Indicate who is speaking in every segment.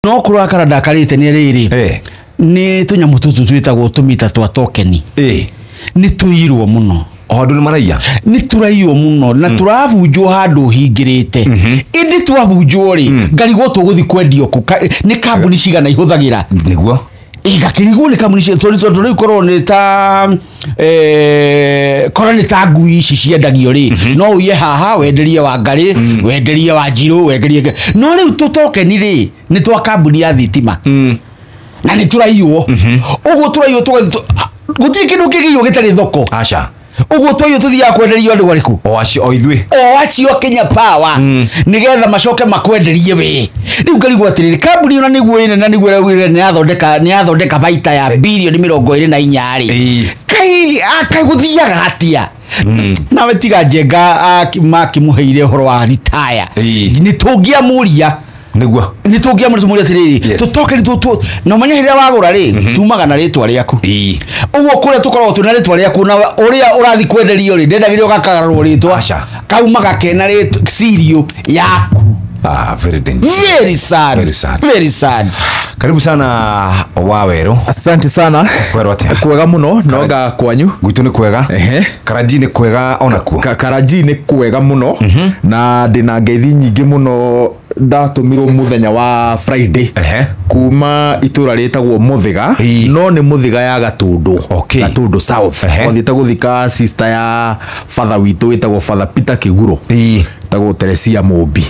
Speaker 1: No kurakara ndakarite ni riri ni tunyamu tutu twitagwo tumita twa tokeni ni tuirwo muno
Speaker 2: ondu ni maraiya
Speaker 1: ni turaiyo muno na turavunjwo handu hingirite indi twavunjwo ri ngarigwo tuguthi kwendio ku ni kambuni cigana ihuthagira
Speaker 2: niguo
Speaker 1: igakirigwo ni kambuni cio ri korwo ni ta korwo ni ta ngui ici ciendagio ri no uye haha wenderie wa ngari wenderie wa njiro wenderie no riu tutokeni ri ni twa kambuni ya thitima na ni turaiyo uguo turaiyo guti kindu kigiyo gitari thoko
Speaker 2: acha
Speaker 1: uguo toyo tuthia kwenderio andu gariku
Speaker 2: o acio
Speaker 1: Kenya Power nigetha macoke makwenderie we riu ngarigwo atiriri kambuni ona niguo ine na niguo rewire ni athondeka baita ya bilioni 24 ri kai guthiaga hatia na wetiga jenga makimuheire horo wa retire ni tungia muria
Speaker 2: niguo
Speaker 1: ni tungia muria atiriri tutoke ni tutu no manya hiria wagura ri tumaga na ritwa riaku uguo kure tukorwo tuna ritwa riaku na uria urathi kwenderio ri ndendagirio gakagarwo ritwa kaumaga kena ritwa sirio yaku
Speaker 2: very dangerous
Speaker 1: very sad
Speaker 2: karibu sana Waweru
Speaker 3: asante sana kwega muno noga kwanyu
Speaker 2: gwitu ni kwega Karaji ni kwega onakuo
Speaker 3: Karaji ni kwega muno na ndina ngeithi nyingi muno ndatumirwo muthenya wa Friday kuma itura ritagwo Muthiga no ni Muthiga ya Gatundu Gatundu South ondita guthika sister ya father witu witagwo Father Peter Kiguro tago Teresia Mobi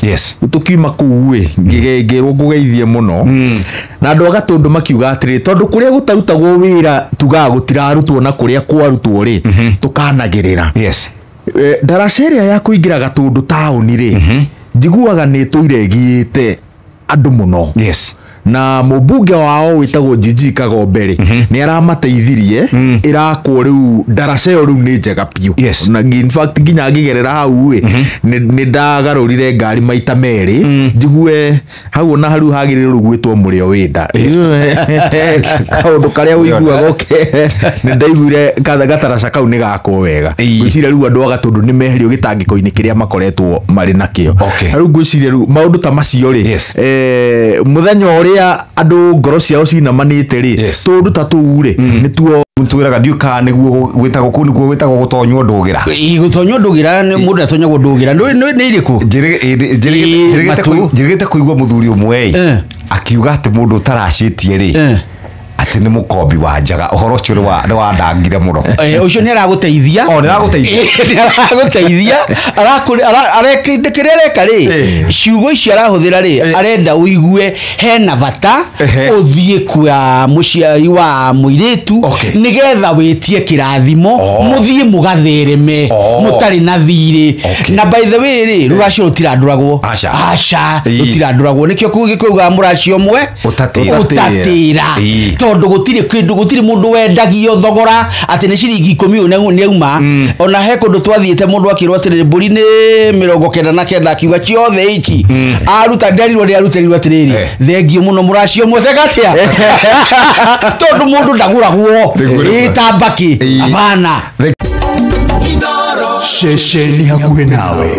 Speaker 3: tukiuma kuwe ngigegero kugeithie muno na andu Gatundu makiuga atiri tondu kuria gutarutagwo wira tugaga gutirarutwo na kuria kwarutwo ri tukanagirira Darasheria ya kuingira Gatundu town ri njiguaga ni tuiregiite andu muno na mubunge wao witagwo Jiji Kagomberi ni aramateithirie irakwo riu Darasheria riu ni njega piu na in fact ginya ngigerera hau ni ndagarurire ngari maita meri njigue hau na haru hagiriru gwitwo murio winda kaundu karia wiguaga ni ndaiguire Gataraca kau ni gako wega gwiciria riu andu Gatundu ni meherio gitangiko-ini kiria makoretwo mari nakio riu gwiciria riu maundu ta macio ri muthenya uria andu ngoro ciao cinamanite ri tundu ta tu ri ni tuo
Speaker 2: mutwiraga ndiuka niguo gwitagwo ku niguo gwitagwo gutonywo ndugira
Speaker 1: gutonywo ndugira ni mundu atonyagwo ndugira ni iriku
Speaker 2: njirigite kuigwa muthuri umwe akiuga ati mundu utaracitie ri ati ni mukombi wa njaga uhoro ucio ni wa ndangire muno
Speaker 1: ucio ni araguteithia arekindikire reka ri ciugo ici arahuthira ri arenda uigue hena bata uthie kwa muciari wa muiritu nigetha witie kirathimo muthie mugathereme mutari na thiri na by the way ri ruracio rutiranduragwo aca rutiranduragwo nikio kugikwuga muracio mwe utatira tondu gutiri mundu wendagio thogora ati ni ciringi 10 ni auma ona he kundu twathiete mundu akirwa atiriri mburi ni 99 akiuga ciothe ici aruta nderirwo ni aruterirwo atiriri thengio muno muracio mwethekatia tondu mundu ndaguragwo itambaki abana
Speaker 4: sheshe ni hakuhe nawe.